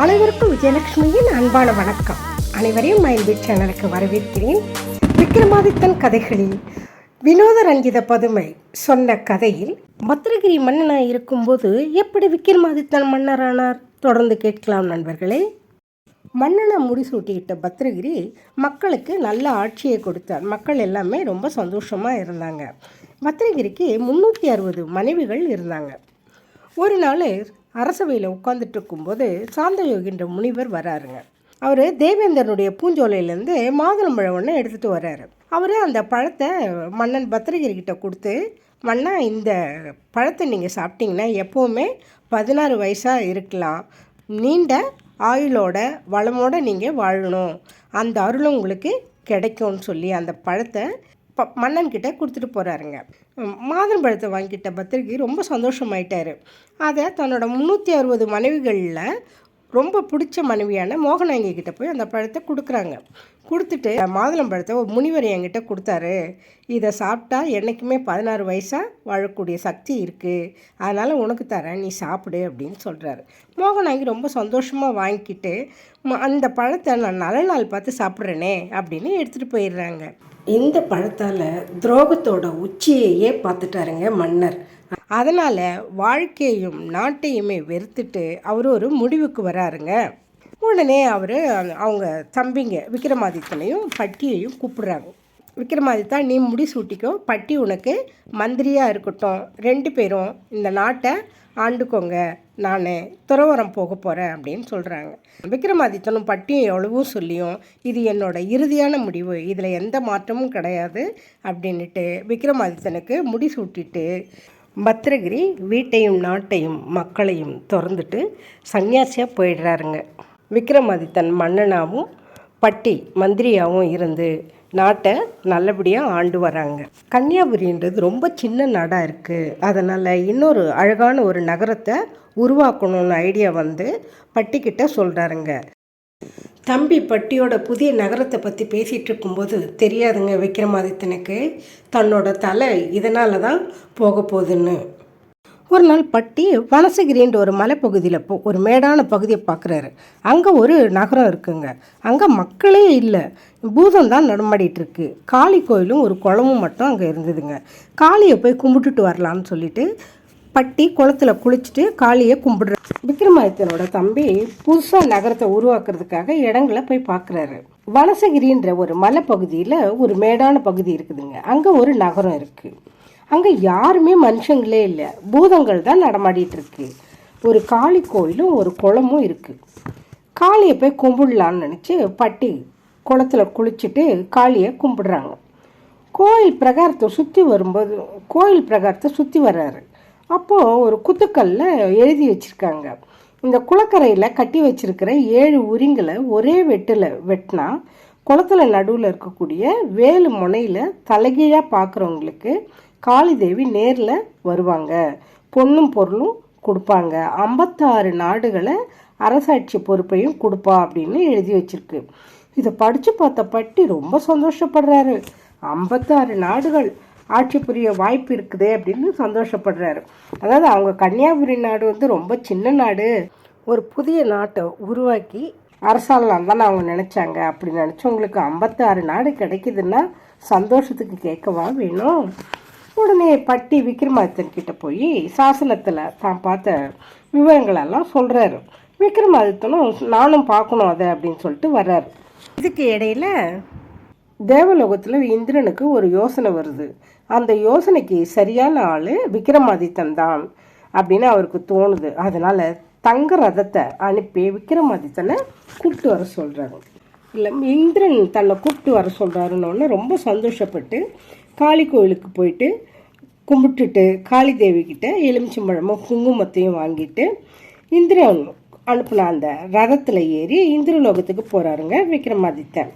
அனைவருக்கும் விஜயலட்சுமியின் அன்பான வணக்கம். அனைவரையும் மைண்ட் சேனலுக்கு வரவேற்கிறேன். விக்ரமாதித்தன் கதைகளில் வினோத ரஞ்சித பதுமை சொன்ன கதையில் பத்ரகிரி மன்னனாக இருக்கும்போது எப்படி விக்ரமாதித்தன் மன்னரானார் தொடர்ந்து கேட்கலாம் நண்பர்களே. மன்னனை முடிசூட்டிக்கிட்ட பத்ரகிரி மக்களுக்கு நல்ல ஆட்சியை கொடுத்தார். மக்கள் எல்லாமே ரொம்ப சந்தோஷமாக இருந்தாங்க. பத்ரகிரிக்கு 360 மனைவிகள் இருந்தாங்க. ஒரு நாள் அரசவையில் உட்காந்துட்டு இருக்கும்போது சாந்தயோகின்ற முனிவர் வராருங்க. அவர் தேவேந்திரனுடைய பூஞ்சோலையிலேருந்து மாதுளம்பழம் ஒன்று எடுத்துகிட்டு வர்றாரு. அவர் அந்த பழத்தை மன்னன் பத்ரகிரிக்கிட்ட கொடுத்து, மன்னா இந்த பழத்தை நீங்கள் சாப்பிட்டீங்கன்னா எப்போவுமே 16 வயசாக இருக்கலாம், நீண்ட ஆயுளோட வளமோடு நீங்கள் வாழணும், அந்த அருளும் உங்களுக்கு கிடைக்கும்னு சொல்லி அந்த பழத்தை மன்னன்கிட்ட கொடுத்துட்டு போகிறாருங்க. மாதுளம்பழத்தை வாங்கிக்கிட்ட பத்ரகிரி ரொம்ப சந்தோஷமாயிட்டார். அதை தன்னோட 360 மனைவிகளில் ரொம்ப பிடிச்ச மனைவியான மோகனாங்கி கிட்ட போய் அந்த பழத்தை கொடுக்குறாங்க. கொடுத்துட்டு, மாதுளம்பழத்தை ஒரு முனிவர் என்கிட்ட கொடுத்தாரு, இதை சாப்பிட்டா என்றைக்குமே 16 வயசாக வாழக்கூடிய சக்தி இருக்குது, அதனால் உனக்கு தரேன், நீ சாப்பிடு அப்படின்னு சொல்கிறாரு. மோகனாங்கி ரொம்ப சந்தோஷமாக வாங்கிக்கிட்டு, அந்த பழத்தை நான் நல்ல நாள் பார்த்து சாப்பிட்றேனே அப்படின்னு எடுத்துகிட்டு போயிடுறாங்க. இந்த பழத்தால் துரோகத்தோட உச்சியையே பார்த்துட்டாருங்க மன்னர். அதனால் வாழ்க்கையையும் நாட்டையுமே வெறுத்துட்டு அவர் ஒரு முடிவுக்கு வராருங்க. உடனே அவர் அவங்க தம்பிங்க விக்ரமாதித்தனையும் பட்டியையும் கூப்பிடுறாங்க. விக்ரமாதித்தா, நீ முடிசூட்டிக்கோ, பட்டி உனக்கு மந்திரியாக இருக்கட்டும், 2 பேரும் இந்த நாட்டை ஆண்டுக்கோங்க, நான் துறவரம் போக போகிறேன் அப்படின்னு சொல்கிறாங்க. விக்ரமாதித்தனும் பட்டியும் எவ்வளவும் சொல்லியும், இது என்னோட இறுதியான முடிவு, இதில் எந்த மாற்றமும் கிடையாது அப்படின்ட்டு விக்ரமாதித்தனுக்கு முடிசூட்டிட்டு பத்ரகிரி வீட்டையும் நாட்டையும் மக்களையும் திறந்துட்டு சன்னியாசியாக போயிடுறாருங்க. விக்ரமாதித்தன் மன்னனாகவும் பட்டி மந்திரியாகவும் இருந்து நாட்டை நல்லபடியாக ஆண்டு வராங்க. கன்னியாகுமரின்றது ரொம்ப சின்ன நாடாக இருக்குது. அதனால் இன்னொரு அழகான ஒரு நகரத்தை உருவாக்கணும்னு ஐடியா வந்து பட்டிக்கிட்ட சொல்கிறாருங்க. தம்பி பட்டியோட புதிய நகரத்தை பற்றி பேசிகிட்டு இருக்கும்போது தெரியாதுங்க விக்ரமாதித்தனுக்கு தன்னோட தலை இதனால தான் போக போகுதுன்னு. ஒரு நாள் பட்டி வனசகிரின்ற ஒரு மலைப்பகுதியில் ஒரு மேடான பகுதியை பார்க்குறாரு. அங்கே ஒரு நகரம் இருக்குங்க. அங்கே மக்களே இல்லை, பூதம் தான் நடமாடிட்டுருக்கு. காளி கோயிலும் ஒரு குளமும் மட்டும் அங்கே இருந்ததுங்க. காளியை போய் கும்பிட்டுட்டு வரலான்னு சொல்லிட்டு பட்டி குளத்தில் குளிச்சுட்டு காளியை கும்பிடுற விக்ரமாதித்தனோட தம்பி புதுசாக நகரத்தை உருவாக்குறதுக்காக இடங்களை போய் பார்க்குறாரு. வனசகிரின்ற ஒரு மலைப்பகுதியில் ஒரு மேடான பகுதி இருக்குதுங்க. அங்கே ஒரு நகரம் இருக்குது. அங்கே யாருமே மனுஷங்களே இல்லை, பூதங்கள் தான் நடமாடிட்டு இருக்கு. ஒரு காளி கோயிலும் ஒரு குளமும் இருக்குது. காளியை போய் கும்பிடலான்னு நினச்சி பட்டி குளத்தில் குளிச்சுட்டு காளியை கும்பிடுறாங்க. கோயில் பிரகாரத்தை சுற்றி வர்றாரு. அப்போது ஒரு குத்துக்கல்ல எழுதி வச்சுருக்காங்க, இந்த குளக்கரையில் கட்டி வச்சிருக்கிற 7 உரிங்களை ஒரே வெட்டில் வெட்டினா குளத்தில் நடுவில் இருக்கக்கூடிய வேலு முனையில் தலைகீழாக பார்க்குறவங்களுக்கு காளி தேவி நேரில் வருவாங்க, பொண்ணும் பொருளும் கொடுப்பாங்க, 56 நாடுகளை அரசாட்சி பொறுப்பையும் கொடுப்பா அப்படின்னு எழுதி வச்சிருக்கு. இதை படித்து பார்த்த பட்டி ரொம்ப சந்தோஷப்படுறாரு. 56 நாடுகள் ஆட்சி புரிய வாய்ப்பு இருக்குது அப்படின்னு சந்தோஷப்படுறாரு. அதாவது அவங்க கன்னியாகுமரி நாடு வந்து ரொம்ப சின்ன நாடு, ஒரு புதிய நாட்டை உருவாக்கி அரசாலாம் தானே அவங்க நினச்சாங்க. அப்படி நினச்சவங்களுக்கு 56 நாடு கிடைக்குதுன்னா சந்தோஷத்துக்கு கேட்கவா வேணும். உடனே பட்டி விக்ரமாதித்தன் கிட்ட போய் சாசனத்தில் தான் பார்த்த விவரங்களெல்லாம் சொல்கிறாரு. விக்ரமாதித்தனும் நானும் பார்க்கணும் அதை அப்படின்னு சொல்லிட்டு வர்றாரு. இதுக்கு இடையில தேவலோகத்தில் இந்திரனுக்கு ஒரு யோசனை வருது. அந்த யோசனைக்கு சரியான ஆள் விக்ரமாதித்தன் தான் அப்படின்னு அவருக்கு தோணுது. அதனால் தங்க ரதத்தை அனுப்பி விக்ரமாதித்தனை கூப்பிட்டு வர சொல்கிறாங்க. இல்லை, இந்திரன் தன்னை கூப்பிட்டு வர சொல்கிறாருன்னு ரொம்ப சந்தோஷப்பட்டு காளி கோயிலுக்கு போயிட்டு கும்பிட்டுட்டு காளி தேவிக்கிட்ட எலுமிச்சம்பழமும் குங்குமத்தையும் வாங்கிட்டு இந்திரன் அனுப்புன அந்த ரதத்தில் ஏறி இந்திரலோகத்துக்கு போகிறாருங்க விக்ரமாதித்தன்.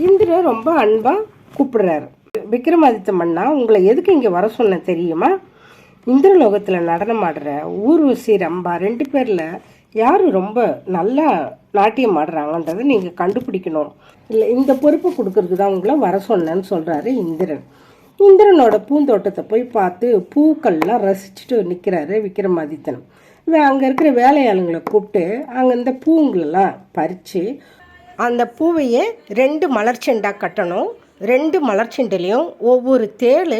இந்திரன் ரொம்ப அன்பாக கூப்பிடுறாரு. விக்ரமாதித்த மன்னா, உங்களை எதுக்கு இங்கே வர சொன்ன தெரியுமா? இந்திரலோகத்தில் நடனம் ஆடுற ஊர்வசி ரம்பா 2 பேரில் யார் ரொம்ப நல்லா நாட்டியம் ஆடுறாங்கன்றதை நீங்கள் கண்டுபிடிக்கணும். இல்லை, இந்த பொறுப்பை கொடுக்கறதுக்கு தான் உங்களை வர சொன்னேன்னு சொல்கிறாரு இந்திரன். இந்திரனோட பூந்தோட்டத்தை போய் பார்த்து பூக்கள்லாம் ரசிச்சுட்டு நிற்கிறாரு விக்ரமாதித்தன். அங்கே இருக்கிற வேலையாளுங்களை கூப்பிட்டு அங்கே இந்த பூங்களெல்லாம் பறித்து அந்த பூவையே 2 மலர்ச்செண்டாக கட்டணும். 2 மலர்ச்செண்டுலேயும் ஒவ்வொரு தேள்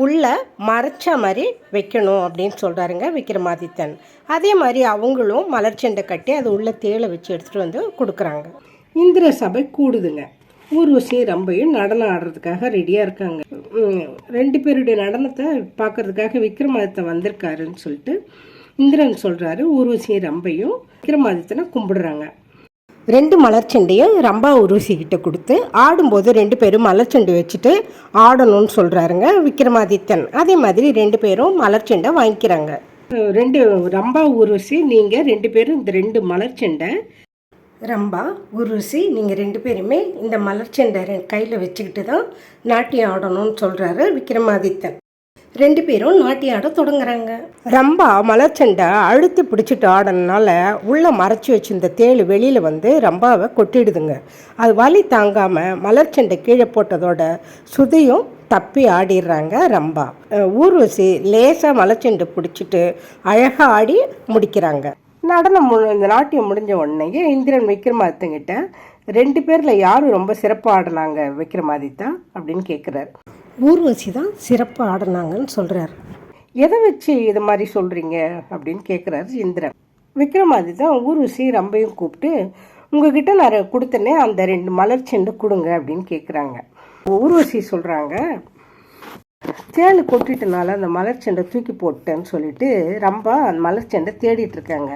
உள்ள மறைச்ச மாதிரி வைக்கணும் அப்படின்னு சொல்கிறாருங்க விக்ரமாதித்தன். அதே மாதிரி அவங்களும் மலர்ச்செண்டை கட்டி அது உள்ள தேளை வச்சு எடுத்துகிட்டு வந்து கொடுக்குறாங்க. இந்திர சபை கூடுதுங்க. ஊர்வசியும் ரம்பையும் நடனம் ஆடுறதுக்காக ரெடியாக இருக்காங்க. 2 பேருடைய நடனத்தை பார்க்கறதுக்காக விக்ரமாதித்தன் வந்திருக்காருன்னு சொல்லிட்டு இந்திரன் சொல்கிறாரு. ஊர்வசியும் ரம்பையும் விக்ரமாதித்தனை கும்பிடுறாங்க. 2 மலர்ச்செண்டையும் ரம்பா ஊர்வசிக்கிட்ட கொடுத்து ஆடும்போது 2 பேரும் மலர்ச்செண்டு வச்சுட்டு ஆடணும்னு சொல்கிறாருங்க விக்ரமாதித்தன். அதே மாதிரி 2 பேரும் மலர்ச்செண்டை வாங்கிக்கிறாங்க. 2 ரம்பா ஊர்வசி நீங்கள் 2 பேரும் இந்த 2 மலர்ச்செண்டை ரம்பா ஊர்வசி நீங்கள் 2 பேருமே இந்த மலர்ச்செண்டை கையில் வச்சுக்கிட்டு தான் நாட்டியம் ஆடணும்னு சொல்கிறாரு விக்ரமாதித்தன். 2 பேரும் நாட்டியம் ஆட தொடங்குறாங்க. ரம்பா மலர்ச்செண்டை அழுத்தி பிடிச்சிட்டு ஆடனால உள்ளே மறைச்சி வச்சிருந்த தேள் வெளியில் வந்து ரம்பாவை கொட்டிடுதுங்க. அது வலி தாங்காமல் மலர்ச்செண்டை கீழே போட்டதோட சுதியும் தப்பி ஆடிடுறாங்க ரம்பா. ஊர்வசி லேசாக மலர்ச்செண்டை பிடிச்சிட்டு அழகாக ஆடி முடிக்கிறாங்க. நடனம் இந்த நாட்டியம் முடிஞ்ச உடனே இந்திரன் விக்ரமாதித்தன்கிட்ட 2 பேரில் யாரும் ரொம்ப சிறப்பாக ஆடினாங்க விக்ரமாதித்தா அப்படின்னு கேட்குறாரு. ஊர்வசி தான் சிறப்பாக ஆடினாங்கன்னு சொல்கிறார். எதை வச்சு இது மாதிரி சொல்கிறீங்க அப்படின்னு கேட்குறாரு இந்திரன். விக்ரமாதித்தன் ஊர்வசி ரம்பையும் கூப்பிட்டு உங்ககிட்ட நான் கொடுத்தனே அந்த 2 மலர்ச்செண்டு கொடுங்க அப்படின்னு கேட்குறாங்க. ஊர்வசி சொல்கிறாங்க தேள் கொட்டிட்டனால அந்த மலர்ச்செண்டை தூக்கி போட்டேன்னு சொல்லிட்டு ரம்பா அந்த மலர்ச்செண்டை தேடிட்டு இருக்காங்க.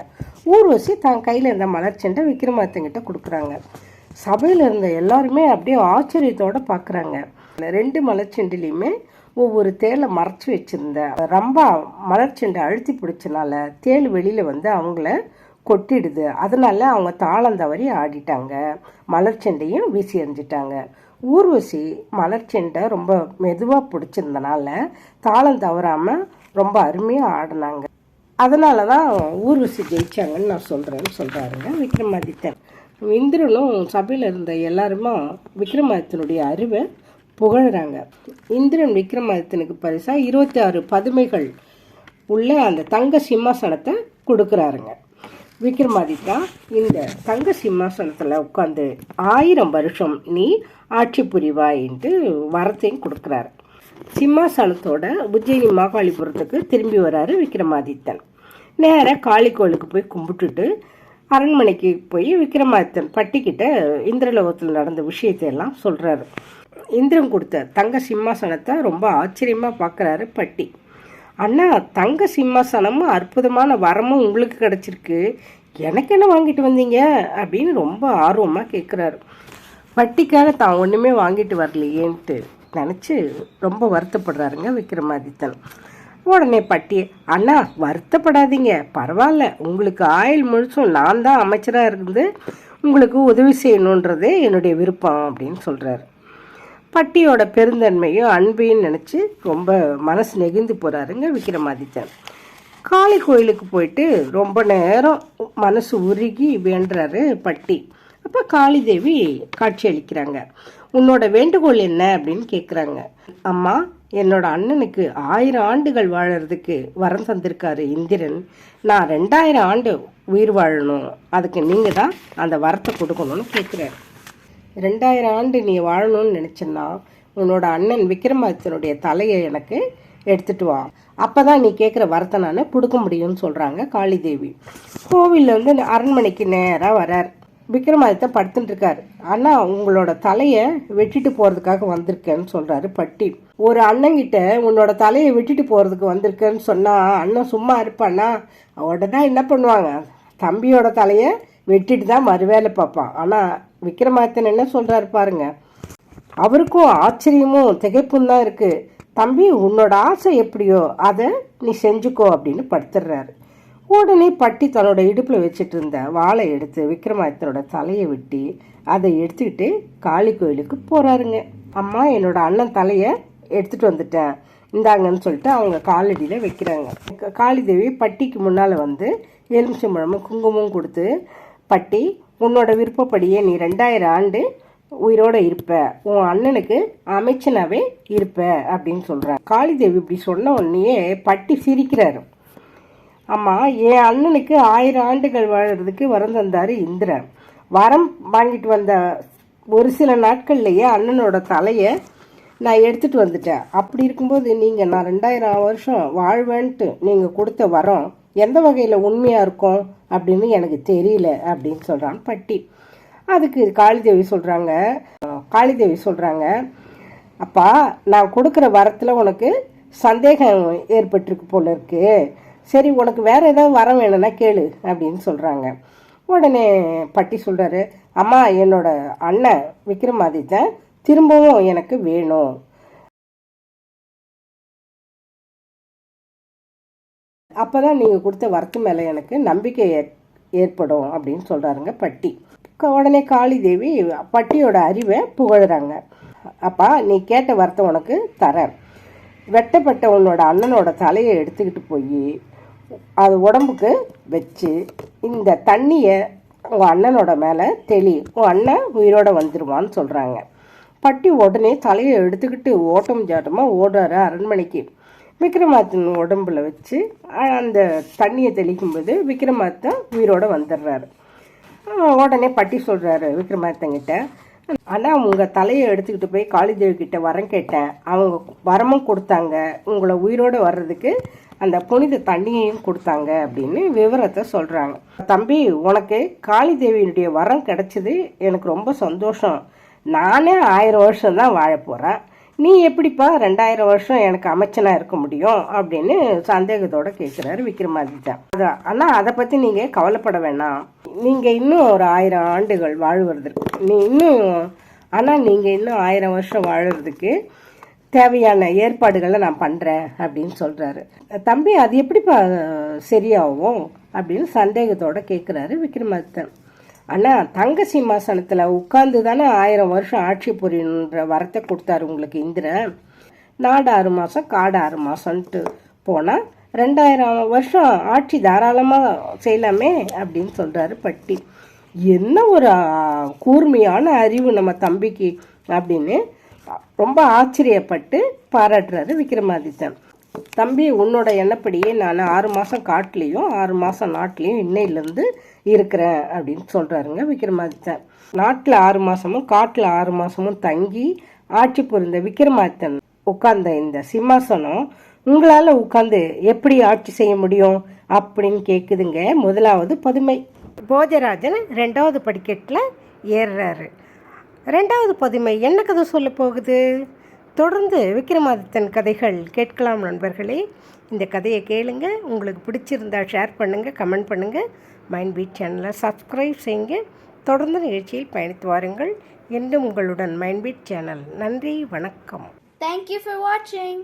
ஊர்வசி தான் கையில் இருந்த மலர்ச்செண்டை விக்ரமாதித்தன்கிட்ட கொடுக்குறாங்க. சபையில் இருந்த எல்லாருமே அப்படியே ஆச்சரியத்தோடு பார்க்குறாங்க. 2 மலர்ச்செண்டுலேயுமே ஒவ்வொரு தேளை மறைச்சி வச்சுருந்த ரம்பா மலர்ச்செண்டை அழுத்தி பிடிச்சனால தேள் வெளியில் வந்து அவங்கள கொட்டிடுது. அதனால அவங்க தாளம் தவறி ஆடிட்டாங்க. மலர்ச்செண்டையும் வீசி எறிஞ்சிட்டாங்க. ஊர்வசி மலர்ச்செண்டை ரொம்ப மெதுவாக பிடிச்சிருந்தனால தாளம் தவறாமல் ரொம்ப அருமையாக ஆடினாங்க. அதனால தான் ஊர்வசி ஜெயிச்சாங்கன்னு நான் சொல்கிறேன்னு சொல்கிறாருங்க விக்ரமாதித்தன். இந்திரனும் சபையில் இருந்த எல்லாருமே விக்ரமாதித்தனுடைய அறிவை புகழ்கிறாங்க. இந்திரன் விக்ரமாதித்தனுக்கு பரிசாக 26 பதுமைகள் உள்ள அந்த தங்க சிம்மாசனத்தை கொடுக்குறாருங்க. விக்ரமாதித்தா இந்த தங்க சிம்மாசனத்தில் உட்காந்து 1000 வருஷம் நீ ஆட்சி புரிவாயின்ட்டு வரத்தையும் கொடுக்குறாரு. சிம்மாசனத்தோட உஜ்ஜயினி மாகாளிபுரத்துக்கு திரும்பி வராரு விக்ரமாதித்தன். நேராக காளி கோயிலுக்கு போய் கும்பிட்டுட்டு அரண்மனைக்கு போய் விக்ரமாதித்தன் பட்டிக்கிட்ட இந்திரலோகத்தில் நடந்த விஷயத்தையெல்லாம் சொல்கிறாரு. இந்திரன் கொடுத்த தங்க சிம்மாசனத்தை ரொம்ப ஆச்சரியமாக பார்க்குறாரு பட்டி. அண்ணா, தங்க சிம்மாசனமும் அற்புதமான வரமும் உங்களுக்கு கிடச்சிருக்கு, எனக்கு என்ன வாங்கிட்டு வந்தீங்க அப்படின்னு ரொம்ப ஆர்வமாக கேட்குறாரு. பட்டிக்காக தான் ஒன்றுமே வாங்கிட்டு வரலையேன்ட்டு நினச்சி ரொம்ப வருத்தப்படுறாருங்க விக்ரமாதித்தன். உடனே பட்டி, அண்ணா வருத்தப்படாதீங்க, பரவாயில்ல, உங்களுக்கு ஆயுள் முழுசும் நான் தான் அமைச்சராக இருந்து உங்களுக்கு உதவி செய்யணுன்றதே என்னுடைய விருப்பம் அப்படின்னு சொல்கிறாரு. பட்டியோட பெருந்தன்மையும் அன்பையும் நினச்சி ரொம்ப மனசு நெகிழ்ந்து போகிறாருங்க விக்ரமாதித்தன். காளி கோயிலுக்கு போயிட்டு ரொம்ப நேரம் மனசு உருகி வேண்டுறாரு பட்டி. அப்போ காளி தேவி காட்சி அளிக்கிறாங்க. உன்னோட வேண்டுகோள் என்ன அப்படின்னு கேட்குறாங்க. அம்மா, என்னோட அண்ணனுக்கு 1000 ஆண்டுகள் வாழறதுக்கு வரம் தந்திருக்காரு இந்திரன். நான் 2000 ஆண்டு உயிர் வாழணும், அதுக்கு நீங்கள் தான் அந்த வரத்தை கொடுக்கணும்னு கேட்குறாரு. 2000 ஆண்டு நீ வாழணும்னு நினச்சேன்னா உன்னோட அண்ணன் விக்ரமாதித்தனுடைய தலையை எனக்கு எடுத்துகிட்டு வா, அப்போ தான் நீ கேட்குற வரத்தை நான் கொடுக்க முடியும்னு சொல்கிறாங்க காளிதேவி. கோவிலில் வந்து அரண்மனைக்கு நேராக வரார். விக்ரமாதித்தன் படுத்துட்டு இருக்காரு. ஆனால் உங்களோட தலையை வெட்டிட்டு போகிறதுக்காக வந்திருக்கேன்னு சொல்கிறாரு பட்டி. ஒரு அண்ணங்கிட்ட உன்னோட தலையை வெட்டிட்டு போகிறதுக்கு வந்திருக்கேன்னு சொன்னால் அண்ணன் சும்மா இருப்பான்னா? உடனே என்ன பண்ணுவாங்க, தம்பியோட தலையை வெட்டிட்டு தான் மறுவேலை பார்ப்பான். ஆனால் விக்ரமாதித்தன் என்ன சொல்கிறாரு பாருங்க, அவருக்கும் ஆச்சரியமும் திகைப்பும் தான் இருக்குது. தம்பி, உன்னோட ஆசை எப்படியோ அதை நீ செஞ்சுக்கோ அப்படின்னு படுத்துடுறாரு. உடனே பட்டி தன்னோட இடுப்பில் வச்சுட்டு இருந்த வாளை எடுத்து விக்ரமாதித்தனோட தலையை வெட்டி அதை எடுத்துக்கிட்டு காளி கோயிலுக்கு போகிறாருங்க. அம்மா, என்னோட அண்ணன் தலையை எடுத்துகிட்டு வந்துட்டேன், இந்தாங்கன்னு சொல்லிட்டு அவங்க காலடியில் வைக்கிறாங்க. காளிதேவி பட்டிக்கு முன்னால் வந்து எலுமிச்சம்பழமும் குங்குமம் கொடுத்து, பட்டி, உன்னோட விருப்பப்படியே நீ 2000 ஆண்டு உயிரோடு இருப்ப, உன் அண்ணனுக்கு அமைச்சனாவே இருப்ப அப்படின்னு சொல்கிறாங்க. காளிதேவி இப்படி சொன்ன உடனேயே பட்டி சிரிக்கிறாரு. ஆமாம், என் அண்ணனுக்கு 1000 ஆண்டுகள் வாழறதுக்கு வரம் தந்தார் இந்திரன். வரம் வாங்கிட்டு வந்த ஒரு சில நாட்கள்லேயே அண்ணனோட தலையை நான் எடுத்துகிட்டு வந்துட்டேன். அப்படி இருக்கும்போது நீங்கள் நான் 2000 வருஷம் வாழ்வேன்ட்டு நீங்கள் கொடுத்த வரம் எந்த வகையில் உண்மையாக இருக்கும் அப்படின்னு எனக்கு தெரியல அப்படின்னு சொல்கிறான் பட்டி. அதுக்கு காளிதேவி சொல்கிறாங்க, அப்பா நான் கொடுக்குற வரத்தில் உனக்கு சந்தேகம் ஏற்பட்டிருக்கு போல இருக்கு. சரி, உனக்கு வேறு ஏதாவது வரம் வேணும்னா கேளு அப்படின்னு சொல்கிறாங்க. உடனே பட்டி சொல்கிறாரு, அம்மா என்னோட அண்ணன் விக்ரமாதித்தன் திரும்பவும் எனக்கு வேணும். அப்போ தான் நீங்கள் கொடுத்த வரத்து மேலே எனக்கு நம்பிக்கை ஏற்படும் அப்படின்னு சொல்கிறாருங்க பட்டி. உடனே காளிதேவி பட்டியோட அறிவை புகழுறாங்க. அப்பா நீ கேட்ட வரத்தை உனக்கு தரேன். வெட்டப்பட்ட உன்னோட அண்ணனோட தலையை எடுத்துக்கிட்டு போய் அது உடம்புக்கு வச்சு இந்த தண்ணியை உங்கள் அண்ணனோட மேலே உன் அண்ணன் உயிரோட வந்துடுவான்னு சொல்கிறாங்க. பட்டி உடனே தலையை எடுத்துக்கிட்டு ஓட்டம் சாட்டமாக ஓடுறாரு அரண்மனைக்கு. விக்ரமாதித்தன் உடம்புல வச்சு அந்த தண்ணியை தெளிக்கும்போது விக்ரமாதித்தன் உயிரோட வந்துடுறாரு. உடனே பட்டி சொல்கிறாரு விக்ரமாதித்தன்கிட்ட, ஆனால் உங்கள் தலையை எடுத்துக்கிட்டு போய் காளிதேவி கிட்ட வரம் கேட்டேன், அவங்க வரமும் கொடுத்தாங்க, உங்களை உயிரோடு வர்றதுக்கு அந்த புனித தண்ணியையும் கொடுத்தாங்க அப்படின்னு விவரத்தை சொல்கிறாங்க. தம்பி, உனக்கு காளிதேவியினுடைய வரம் கிடைச்சது எனக்கு ரொம்ப சந்தோஷம். நானே 1000 வருஷம் தான் வாழ போகிறேன், நீ எப்படிப்பா 2000 வருஷம் எனக்கு அமைச்சனாக இருக்க முடியும் அப்படின்னு சந்தேகத்தோடு கேட்குறாரு விக்ரமாதித்தன். ஆனால் அதை பற்றி நீங்கள் கவலைப்பட வேணாம், நீங்கள் இன்னும் ஒரு 1000 ஆண்டுகள் வாழ்வதற்கு நீங்கள் இன்னும் 1000 வருஷம் வாழறதுக்கு தேவையான ஏற்பாடுகளை நான் பண்ணுறேன் அப்படின்னு சொல்கிறாரு. தம்பி, அது எப்படிப்பா சரியாகும் அப்படின்னு சந்தேகத்தோடு கேட்குறாரு விக்ரமாதித்தன். அண்ணா, தங்க சிம்மாசனத்தில் உட்கார்ந்து தானே 1000 வருஷம் ஆட்சி புரியணுன்ற வரத்தை கொடுத்தாரு உங்களுக்கு இந்திரன். நாடு 6 மாதம் காடு 6 மாதம்ன்ட்டு போனால் 2000 வருஷம் ஆட்சி தாராளமாக செய்யலாமே அப்படின்னு சொல்கிறாரு பட்டி. என்ன ஒரு கூர்மையான அறிவு நம்ம தம்பிக்கு அப்படின்னு ரொம்ப ஆச்சரியப்பட்டு பாராட்டுறாரு விக்ரமாதித்தன். தம்பி, உன்னோட எண்ணப்படியே நான் 6 மாதம் காட்டிலையும் 6 மாதம் நாட்டிலையும் இன்னையிலேருந்து இருக்கிறேன் அப்படின்னு சொல்கிறாருங்க விக்ரமாதித்தன். நாட்டில் 6 மாதமும் காட்டில் 6 மாதமும் தங்கி ஆட்சி புரிந்த விக்ரமாதித்தன் உட்கார்ந்த இந்த சிம்மாசனம் உங்களால் உட்கார்ந்து எப்படி ஆட்சி செய்ய முடியும் அப்படின்னு கேட்குதுங்க முதலாவது பதுமை. போஜராஜன் 2வது படிக்கட்டில் ஏறுறாரு. 2வது பதுமை என்ன கதை சொல்ல போகுது? தொடர்ந்து விக்ரமாதித்தன் கதைகள் கேட்கலாம் நண்பர்களே. இந்த கதையை கேளுங்க. உங்களுக்கு பிடிச்சிருந்தா ஷேர் பண்ணுங்கள், கமெண்ட் பண்ணுங்கள். மைண்ட் பீட் சேனலை சப்ஸ்கிரைப் செய்யுங்க. தொடர்ந்து நிகழ்ச்சியில் பயணித்து வாருங்கள். என்றும் உங்களுடன் மைண்ட் பீட் சேனல். நன்றி, வணக்கம். Thank you for watching.